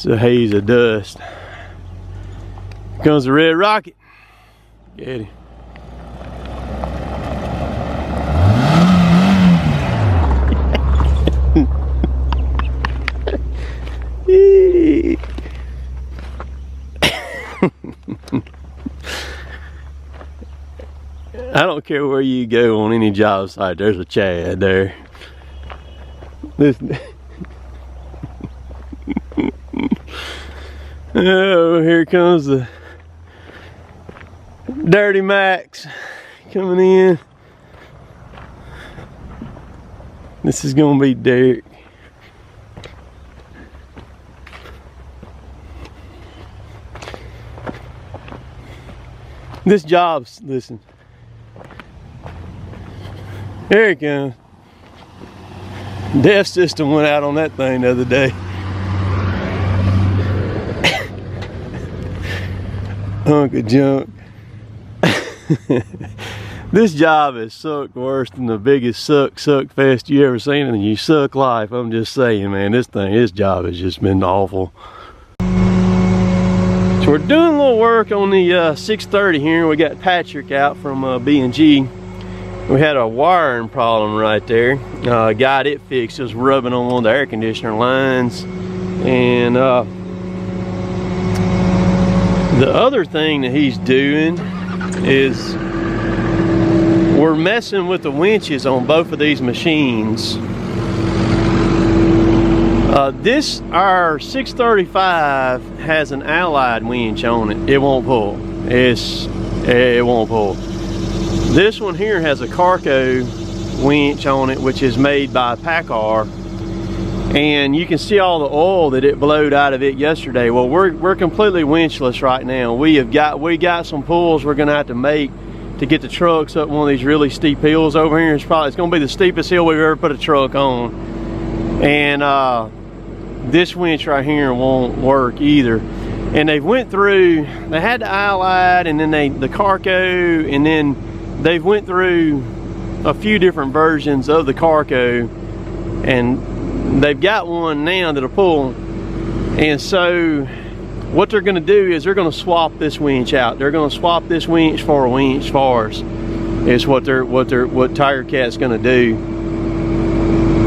It's a haze of dust. Here comes the red rocket. Get him. I don't care where you go on any job site, there's a Chad there. This oh, here comes the Dirty Max coming in. This is gonna be Derek. This job's, listen. There it comes. Deaf system went out on that thing the other day. Hunk of junk. This job has sucked worse than the biggest suck fest you ever seen in your suck life. I'm just saying, man, this job has just been awful. So we're doing a little work on the 630 here. We got Patrick out from B&G. We had a wiring problem right there. Got it fixed, just rubbing on one of the air conditioner lines. And the other thing that he's doing is we're messing with the winches on both of these machines. Our 635 has an allied winch on it. It won't pull. It won't pull. This one here has a Carco winch on it, which is made by Packard, and you can see all the oil that it blowed out of it yesterday. Well, we're completely winchless right now. We got some pulls we're gonna have to make to get the trucks up one of these really steep hills over here. It's gonna be the steepest hill we've ever put a truck on, and this winch right here won't work either. And they went through, they had the Allied, and then the Carco, and then they've went through a few different versions of the Carco, and they've got one now that'll pull. And so what they're going to do is they're going to swap this winch out. They're going to swap this winch for a winch for us. Is what Tigercat's going to do.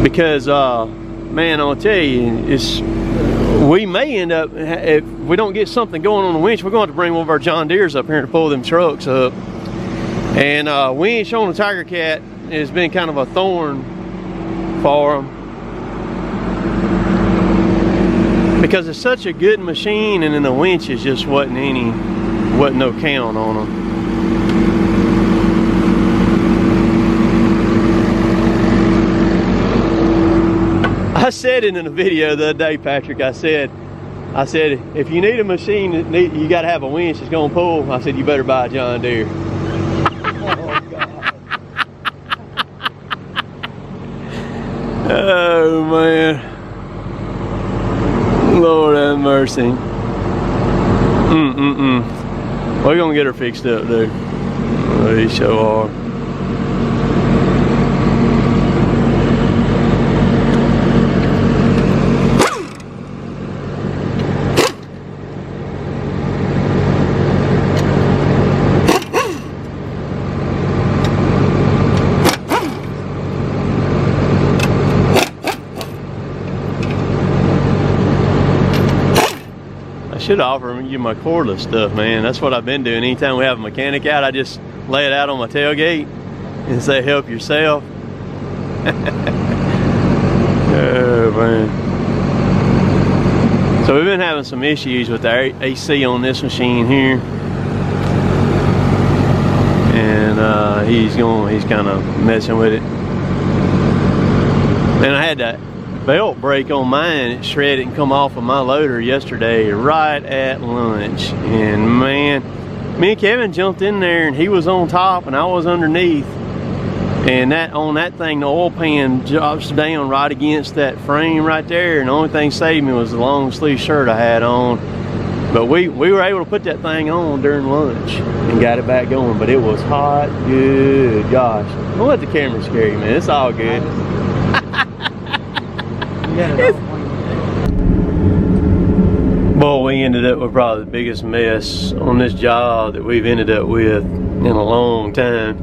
Because man, I'll tell you, we may end up, if we don't get something going on the winch, we're going to have to bring one of our John Deeres up here to pull them trucks up. And winch on the Tigercat has been kind of a thorn for them, because it's such a good machine, and then the winches just wasn't no count on them. I said it in a video the other day, Patrick. I said, if you need a machine that you got to have a winch that's going to pull, I said, you better buy a John Deere. Oh, God. Oh, man. Lord have mercy. We're going to get her fixed up, dude. They sure are. I should offer you my cordless stuff, man. That's what I've been doing. Anytime we have a mechanic out, I just lay it out on my tailgate and say, help yourself. Oh, man. So we've been having some issues with our AC on this machine here. And he's kind of messing with it. And I had that belt break on mine. It shredded and come off of my loader yesterday right at lunch, and man, me and Kevin jumped in there, and he was on top and I was underneath, and on that thing the oil pan drops down right against that frame right there, and the only thing saved me was the long sleeve shirt I had on. But we were able to put that thing on during lunch and got it back going, but it was hot. Good gosh, don't let the camera scare you, man. It's all good. we ended up with probably the biggest mess on this job that we've ended up with in a long time.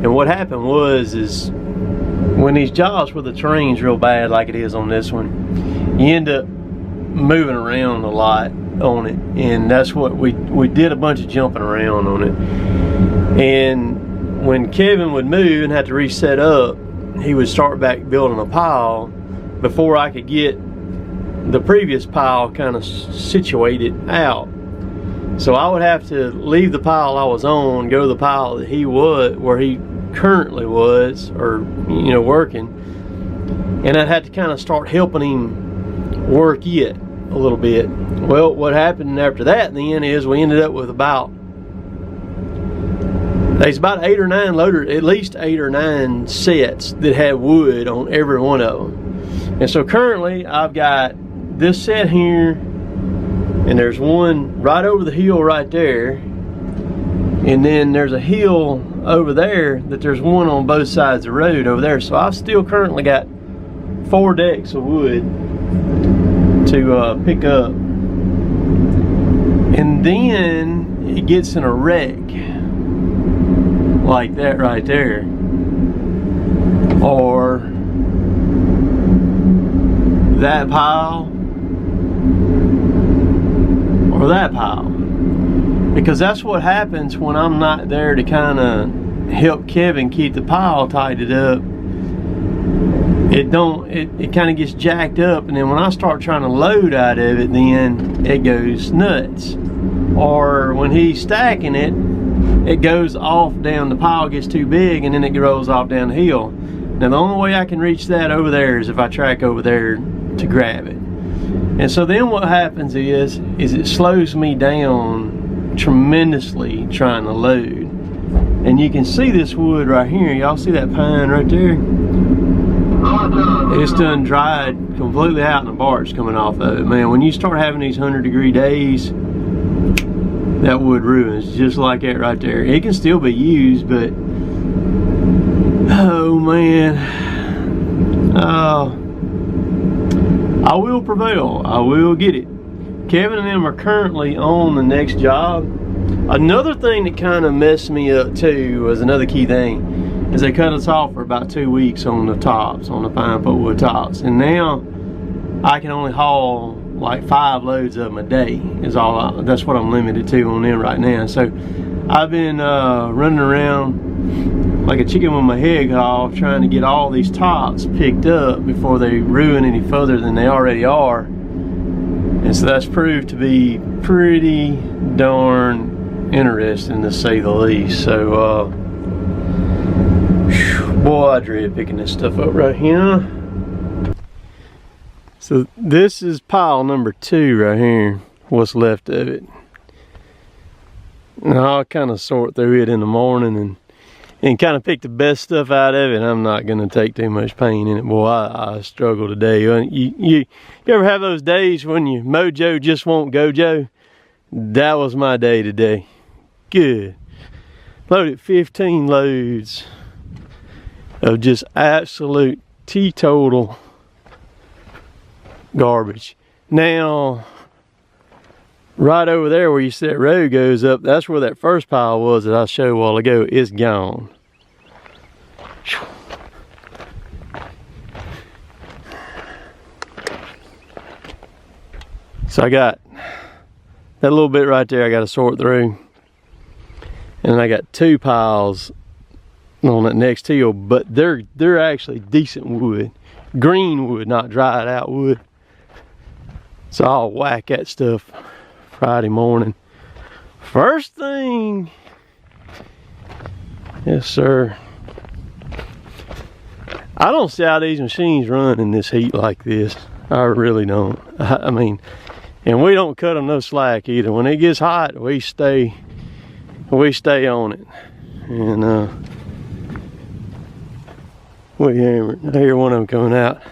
And what happened was, is when these jobs where the terrain's real bad like it is on this one, you end up moving around a lot on it, and that's what we did, a bunch of jumping around on it. And when Kevin would move and have to reset up, he would start back building a pile before I could get the previous pile kind of situated out. So I would have to leave the pile I was on, go to the pile that he was, where he currently was, or working, and I'd have to kind of start helping him work it a little bit. Well, what happened after that then is we ended up with there's about 8 or 9 loaders, at least 8 or 9 sets that had wood on every one of them. And so currently I've got this set here, and there's one right over the hill right there, and then there's a hill over there that there's one on both sides of the road over there. So I've still currently got 4 decks of wood to pick up, and then it gets in a wreck like that right there, or that pile, or that pile, because that's what happens when I'm not there to kind of help Kevin keep the pile tidied up. It kind of gets jacked up, and then when I start trying to load out of it, then it goes nuts. Or when he's stacking it, it goes off down, the pile gets too big, and then it rolls off down the hill. Now the only way I can reach that over there is if I track over there to grab it. And so then what happens is it slows me down tremendously trying to load. And you can see this wood right here. Y'all see that pine right there? It's done dried completely out, and the bark's coming off of it. Man, when you start having these 100-degree days, that wood ruins just like that right there. It can still be used, but oh man, I will prevail. I will get it. Kevin and them are currently on the next job. Another thing that kind of messed me up too was another key thing, is they cut us off for about 2 weeks on the tops, on the pine pulpwood tops, and now I can only haul like 5 loads of them a day. That's what I'm limited to on them right now. So I've been running around like a chicken with my head off, trying to get all these tops picked up before they ruin any further than they already are. And so that's proved to be pretty darn interesting, to say the least. So boy, I dread picking this stuff up right here. So this is pile number 2 right here, what's left of it. And I'll kind of sort through it in the morning and kind of pick the best stuff out of it. I'm not going to take too much pain in it. Boy, I struggle today. You ever have those days when your mojo just won't go, Joe? That was my day today. Good. Loaded 15 loads of just absolute teetotal garbage. Now, right over there where you see that road goes up, that's where that first pile was that I showed a while ago. It's gone. So I got that little bit right there I got to sort through, and then I got 2 piles on that next hill, but they're actually decent wood, green wood, not dried out wood. So I'll whack that stuff Friday morning. First thing, yes sir. I don't see how these machines run in this heat like this. I really don't. I mean, and we don't cut them no slack either. When it gets hot, we stay on it. And we hammered. I hear one of them coming out.